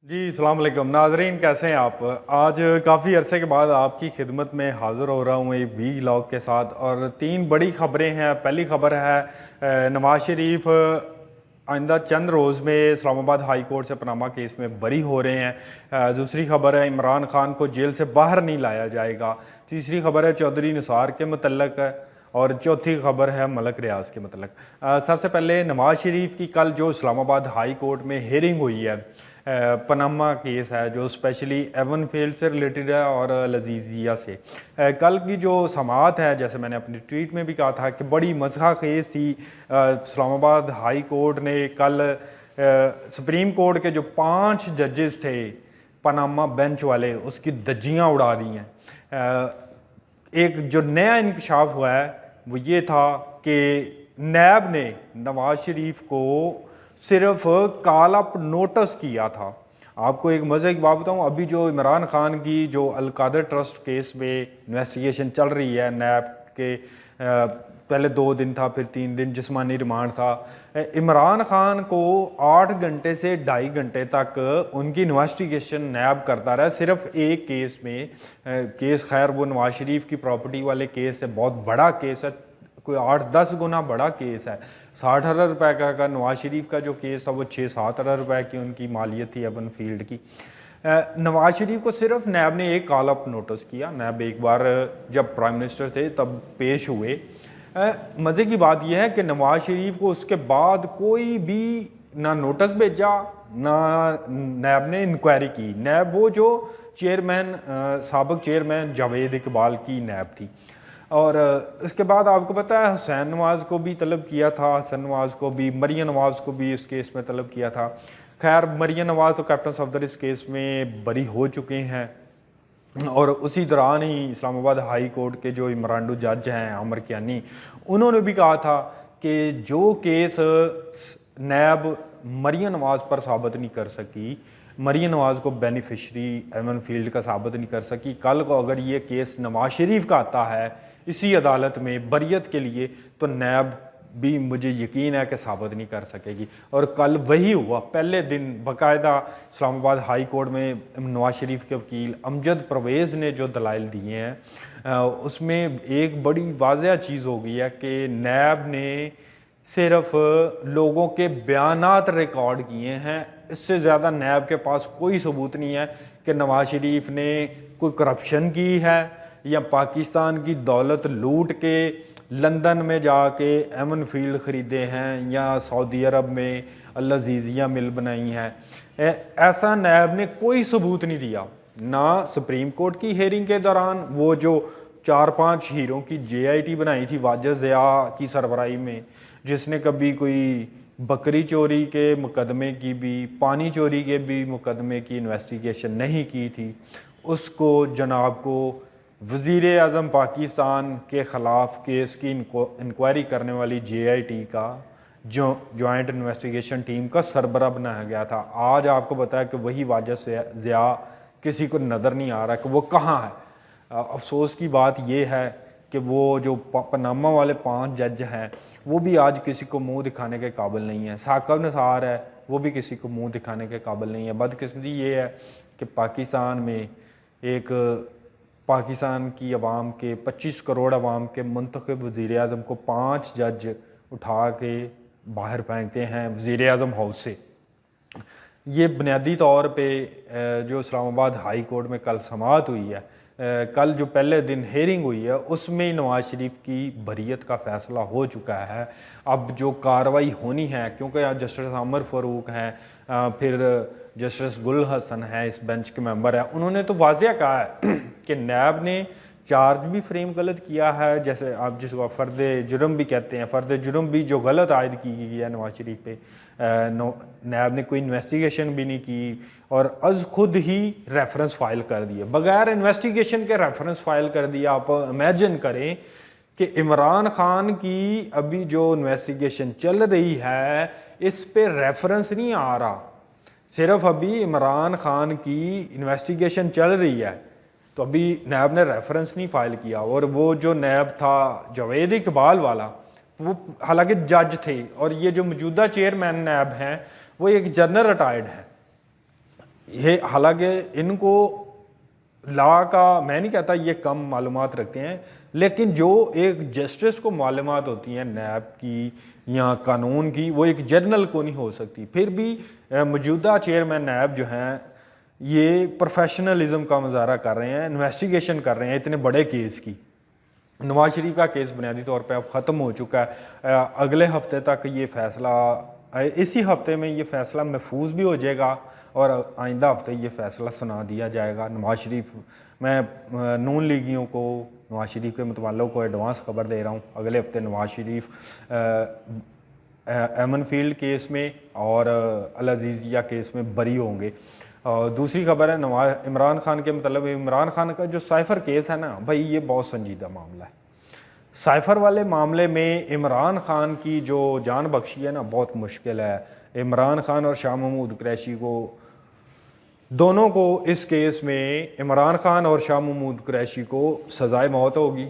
जी अस्सलाम वालेकुम नाजरीन, कैसे हैं आप। आज काफ़ी अरसे के बाद आपकी खिदमत में हाज़िर हो रहा हूँ एक वी लॉग के साथ और तीन बड़ी ख़बरें हैं। पहली ख़बर है नवाज शरीफ आइंदा चंद रोज़ में इस्लामाबाद हाई कोर्ट से पनामा केस में बरी हो रहे हैं। दूसरी ख़बर है इमरान खान को जेल से बाहर नहीं लाया जाएगा। तीसरी ख़बर है चौधरी निसार के मतलब और चौथी खबर है मलक रियाज के मतलब। सबसे पहले नवाज शरीफ की कल जो इस्लामाबाद हाई कोर्ट में हेयरिंग हुई है, पनामा केस है जो स्पेशली एवन फील्ड से रिलेटेड है और लजीजिया से। कल की जो समाअत है, जैसे मैंने अपनी ट्वीट में भी कहा था कि बड़ी मज़ा खेज़ थी। इस्लामाबाद हाई कोर्ट ने कल सुप्रीम कोर्ट के जो 5 जजेस थे पनामा बेंच वाले, उसकी धज्जियाँ उड़ा दी हैं। एक जो नया इंकशाफ हुआ है वो ये था कि नैब ने नवाज शरीफ को सिर्फ कॉल अप नोटिस किया था। आपको एक मज़े की बात बताऊँ, अभी जो इमरान खान की जो अलकादर ट्रस्ट केस में इन्वेस्टिगेशन चल रही है नैब के, पहले 2 दिन था, फिर 3 दिन जिस्मानी रिमांड था। इमरान खान को 8 घंटे से 2.5 घंटे तक उनकी इन्वेस्टिगेशन नैब करता रहा सिर्फ एक केस में। केस खैर वो नवाज शरीफ की प्रॉपर्टी वाले केस है, बहुत बड़ा केस है, कोई 8-10 गुना बड़ा केस है। 60 अरब रुपये का नवाज शरीफ का जो केस था वो 6-7 अरब रुपये की उनकी मालियत थी एवन फील्ड की। नवाज शरीफ को सिर्फ नैब ने एक कॉल अप नोटिस किया। नैब एक बार जब प्राइम मिनिस्टर थे तब पेश हुए। मज़े की बात यह है कि नवाज शरीफ को उसके बाद कोई भी ना नोटिस भेजा ना नैब ने इंक्वायरी की। नैब वो जो चेयरमैन साबिक चेयरमैन जावेद इकबाल की नैब थी। और इसके बाद आपको पता है हुसैन नवाज को भी तलब किया था, हसन नवाज को भी, मरियम नवाज को भी इस केस में तलब किया था। खैर मरियम नवाज तो कैप्टन सफदर इस केस में बरी हो चुके हैं। और उसी दौरान ही इस्लामाबाद हाई कोर्ट के जो इमरांडू जज हैं आमर कियानी, उन्होंने भी कहा था कि जो केस नैब मरियम नवाज पर साबित नहीं कर सकी, मरियम नवाज को बेनिफिशरी एवन फील्ड का साबित नहीं कर सकी, कल को अगर ये केस नवाज शरीफ का आता है इसी अदालत में बरियत के लिए, तो नैब भी मुझे यकीन है कि साबित नहीं कर सकेगी। और कल वही हुआ। पहले दिन बाकायदा इस्लामाबाद हाई कोर्ट में नवाज शरीफ के वकील अमजद परवेज़ ने जो दलाइल दिए हैं उसमें एक बड़ी वाज़ह चीज़ हो गई है कि नैब ने सिर्फ लोगों के बयानात रिकॉर्ड किए हैं। इससे ज़्यादा नैब के पास कोई सबूत नहीं है कि नवाज शरीफ ने कोई करप्शन की है या पाकिस्तान की दौलत लूट के लंदन में जाके एमन फील्ड ख़रीदे हैं या सऊदी अरब में लजीजिया मिल बनाई हैं। ऐसा नैब ने कोई सबूत नहीं दिया। ना सुप्रीम कोर्ट की हेयरिंग के दौरान वो जो 4-5 हीरों की JIT बनाई थी वाजिद ज़िया की सरबराही में, जिसने कभी कोई बकरी चोरी के मुकदमे की भी, पानी चोरी के भी मुकदमे की इन्वेस्टिगेशन नहीं की थी, उसको जनाब को वज़ीर आज़म पाकिस्तान के ख़िलाफ़ केस की इंक्वायरी करने वाली JIT का जो जॉइंट इन्वेस्टिगेशन टीम का सरबरा बनाया गया था। आज आपको बताया कि वही वाजिद ज़िया किसी को नज़र नहीं आ रहा कि वो कहाँ है। अफसोस की बात यह है कि वो जो पनामा वाले 5 जज हैं वो भी आज किसी को मुंह दिखाने के काबिल नहीं है। साकिब निसार है, वो भी किसी को मुंह दिखाने के काबिल नहीं है। बदकिस्मती ये है कि पाकिस्तान में एक पाकिस्तान की आवाम के 25 करोड़ आवाम के मुंतखब वज़ीर आज़म को 5 जज उठा के बाहर फेंकते हैं वज़ीर आज़म हाउस से। ये बुनियादी तौर पे जो इस्लामाबाद हाई कोर्ट में कल समाअत हुई है, कल जो पहले दिन हेयरिंग हुई है उसमें ही नवाज शरीफ की बरियत का फ़ैसला हो चुका है। अब जो कार्रवाई होनी है, क्योंकि यहाँ जस्टिस आमर फ़ारूक हैं, फिर जस्टिस गुल हसन है, इस बेंच के मेंबर हैं, उन्होंने तो वाज़िया कहा है कि नैब ने चार्ज भी फ्रेम गलत किया है, जैसे आप जिसको फ़र्द जुर्म भी कहते हैं, फ़र्द जुर्म भी जो गलत आयद की गई है नवाज शरीफ पे, नैब ने कोई इन्वेस्टिगेशन भी नहीं की और अज खुद ही रेफरेंस फ़ाइल कर दिया, बग़ैर इन्वेस्टिगेशन के रेफरेंस फ़ाइल कर दिया। आप इमेजिन करें कि इमरान खान की अभी जो इन्वेस्टिगेशन चल रही है इस पे रेफरेंस नहीं आ रहा, सिर्फ अभी इमरान खान की इन्वेस्टिगेशन चल रही है, तो अभी नैब ने रेफरेंस नहीं फ़ाइल किया। और वो जो नैब था जावेद इकबाल वाला, वो हालांकि जज थे, और ये जो मौजूदा चेयरमैन नैब हैं वो एक जनरल रिटायर्ड है। ये हालांकि इनको लॉ का, मैं नहीं कहता ये कम मालूमात रखते हैं, लेकिन जो एक जस्टिस को मालूमात होती हैं नैब की या कानून की, वो एक जनरल को नहीं हो सकती। फिर भी मौजूदा चेयरमैन नैब जो हैं ये प्रोफेशनलिज्म का मुजाहरा कर रहे हैं, इन्वेस्टिगेशन कर रहे हैं इतने बड़े केस की। नवाज शरीफ का केस बुनियादी तौर पे अब ख़त्म हो चुका है। अगले हफ्ते तक ये फैसला, इसी हफ्ते में ये फैसला महफूज भी हो जाएगा और आइंदा हफ्ते ये फैसला सुना दिया जाएगा। नवाज शरीफ, मैं नून लीगियों को, नवाज शरीफ के मतवालों को एडवांस खबर दे रहा हूँ, अगले हफ्ते नवाज शरीफ एमन फील्ड केस में और अल अजीज़िया केस में बरी होंगे। दूसरी खबर है नवाज इमरान खान के मतलब, इमरान खान का जो साइफर केस है ना भाई, ये बहुत संजीदा मामला है। साइफर वाले मामले में इमरान खान की जो जान बख्शी है ना, बहुत मुश्किल है। इमरान खान और शाह महमूद कुरैशी को, दोनों को इस केस में, इमरान खान और शाह महमूद कुरैशी को सज़ाए मौत होगी।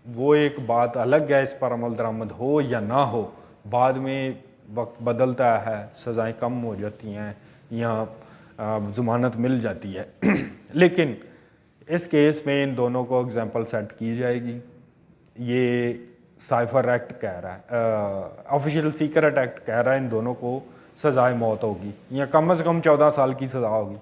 वो एक बात अलग है, इस पर अमल दरामद हो या ना हो, बाद में वक्त बदलता है, सज़ाएँ कम हो जाती हैं या ज़मानत मिल जाती है लेकिन इस केस में इन दोनों को एग्जाम्पल सेट की जाएगी। ये साइफर एक्ट कह रहा है, ऑफिशियल सीक्रेट एक्ट कह रहा है इन दोनों को सज़ाए मौत होगी या कम से कम 14 साल की सज़ा होगी।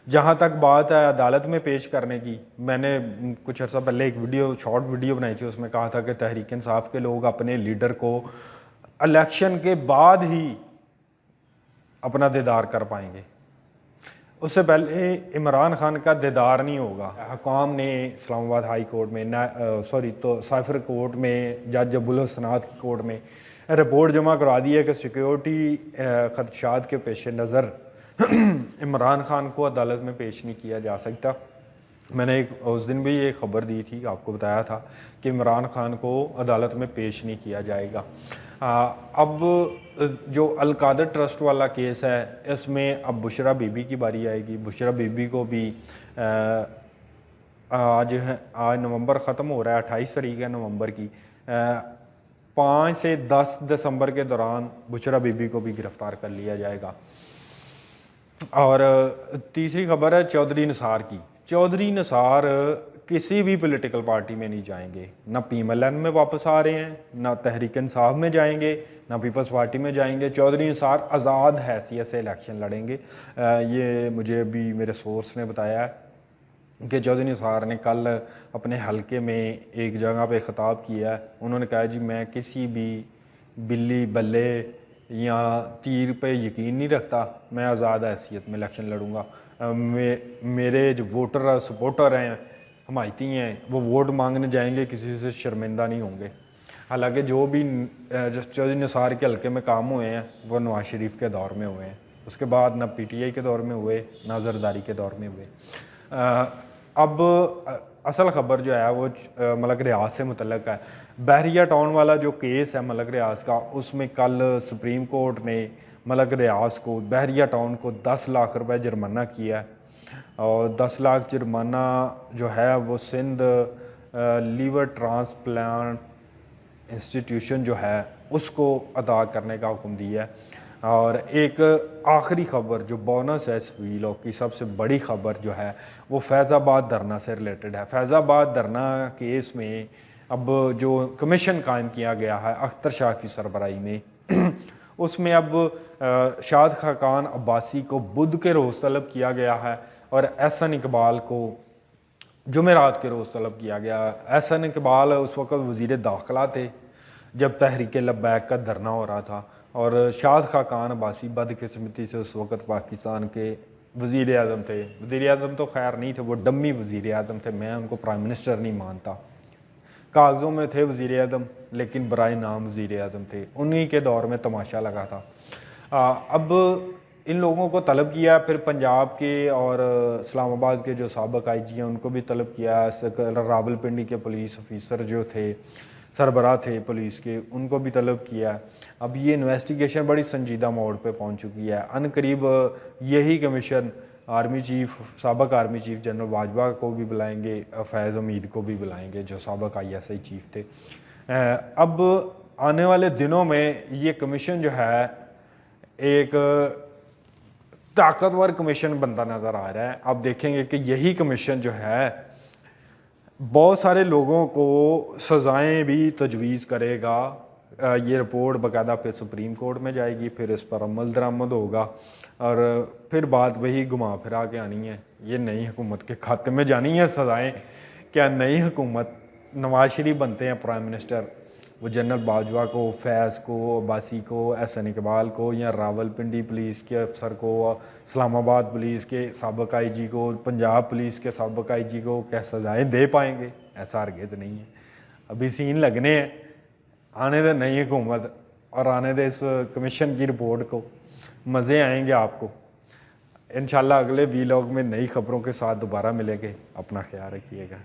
जहाँ तक बात है अदालत में पेश करने की, मैंने कुछ अर्सा पहले एक वीडियो, शॉर्ट वीडियो बनाई थी, उसमें कहा था कि तहरीक इंसाफ के लोग अपने लीडर को इलेक्शन के बाद ही अपना दीदार कर पाएंगे, उससे पहले इमरान खान का दीदार नहीं होगा। हुकाम ने इस्लामाबाद हाई कोर्ट में तो साइफर कोर्ट में जज अबुल हसनात की कोर्ट में रिपोर्ट जमा करवा दी है कि सिक्योरिटी खदशात के पेश नज़र इमरान खान को अदालत में पेश नहीं किया जा सकता। मैंने उस दिन भी ये खबर दी थी, आपको बताया था कि इमरान खान को अदालत में पेश नहीं किया जाएगा। अब जो अलकादर ट्रस्ट वाला केस है, इसमें अब बुशरा बीबी की बारी आएगी। बुशरा बीबी को भी आज नवंबर ख़त्म हो रहा है, 28 तारीख है नवंबर की। 5 से 10 दिसंबर के दौरान बुशरा बीबी को भी गिरफ़्तार कर लिया जाएगा। और तीसरी खबर है चौधरी निसार की। चौधरी निसार किसी भी पॉलिटिकल पार्टी में नहीं जाएंगे, ना PMLN में वापस आ रहे हैं, ना तहरीक इंसाफ में जाएंगे, ना पीपल्स पार्टी में जाएंगे। चौधरी निसार आज़ाद हैसियत से इलेक्शन लड़ेंगे। ये मुझे अभी मेरे सोर्स ने बताया है कि चौधरी निसार ने कल अपने हलके में एक जगह पे ख़िताब किया है। उन्होंने कहा जी मैं किसी भी बिल्ली बल्ले या तीर पे यकीन नहीं रखता, मैं आज़ाद हैसियत में इलेक्शन लड़ूंगा। मेरे जो वोटर सपोर्टर हैं, हमायती हैं, वो वोट मांगने जाएंगे, किसी से शर्मिंदा नहीं होंगे। हालांकि जो भी चौधरी निसार के हल्के में काम हुए हैं वो नवाज शरीफ के दौर में हुए हैं, उसके बाद ना PTI के दौर में हुए, ना जरदारी के दौर में हुए। अब असल ख़बर जो है वो मलक रियाज से मुतल्लक है। बहरिया टाउन वाला जो केस है मलक रियाज का, उसमें कल सुप्रीम कोर्ट ने मलक रियाज को, बहरिया टाउन को 10 लाख रुपए जुर्माना किया है। और 10 लाख जुर्माना जो है वो सिंध लीवर ट्रांसप्लांट इंस्टीट्यूशन जो है उसको अदा करने का हुक्म दिया है। और एक आखिरी ख़बर जो बोनस है इस वीलॉग की, सबसे बड़ी ख़बर जो है वो फैज़ाबाद धरना से रिलेटेड है। फैज़ाबाद धरना केस में अब जो कमीशन कायम किया गया है अख्तर शाह की सरबराही में उसमें अब शाद खाकान अब्बासी को बुध के रोज़ तलब किया गया है और एहसन इकबाल को जुमेरात के रोज़ तलब किया गया। एहसन इकबाल उस वक़्त वज़ीर दाखिला थे जब तहरीक लब्बैक का धरना हो रहा था, और शाद खाकान अब्बासी बदकिस्मती से उस वक़्त पाकिस्तान के वज़ीर आज़म थे। वज़ीर आज़म तो खैर नहीं थे, वो डम्मी वज़ीर आज़म थे, मैं उनको प्राइम मिनिस्टर नहीं मानता। कागज़ों में थे वज़ीर आज़म लेकिन बराए नाम वज़ीर आज़म थे। उन्हीं के दौर में तमाशा लगा था। अब इन लोगों को तलब किया, फिर पंजाब के और इस्लामाबाद के जो साबिक़ IG हैं उनको भी तलब किया। रावलपिंडी के पुलिस ऑफिसर जो थे, सरबराह थे पुलिस के, उनको भी तलब किया। अब ये इन्वेस्टिगेशन बड़ी संजीदा मोड़ पे पहुंच चुकी है। अनकरीब यही कमीशन आर्मी चीफ, साबिक़ आर्मी चीफ जनरल बाजवा को भी बुलाएंगे, फैज़ उम्मीद को भी बुलाएंगे जो साबिक़ ISI चीफ थे। अब आने वाले दिनों में ये कमीशन जो है एक ताकतवर कमीशन बनता नज़र आ रहा है। आप देखेंगे कि यही कमीशन जो है बहुत सारे लोगों को सज़ाएं भी तजवीज़ करेगा। ये रिपोर्ट बाकायदा फिर सुप्रीम कोर्ट में जाएगी, फिर इस पर अमल दरामद होगा और फिर बात वही घुमा फिरा के आनी है, ये नई हुकूमत के खाते में जानी है सज़ाएँ। क्या नई हुकूमत नवाज शरीफ बनते हैं प्राइम मिनिस्टर, वो जनरल बाजवा को, फैज़ को, अब्बासी को, एहसन इकबाल को, या रावलपिंडी पुलिस के अफसर को, इस्लामाबाद पुलिस के साबिक़ आईजी को, पंजाब पुलिस के साबिक़ आईजी को क्या सज़ाएँ दे पाएंगे? ऐसा हरगिज़ नहीं है। अभी सीन लगने हैं, आने दे नई हुकूमत और आने दे इस कमीशन की रिपोर्ट को, मज़े आएंगे आपको। इंशाल्लाह अगले वीलॉग में नई खबरों के साथ दोबारा मिलेंगे। अपना ख्याल रखिएगा।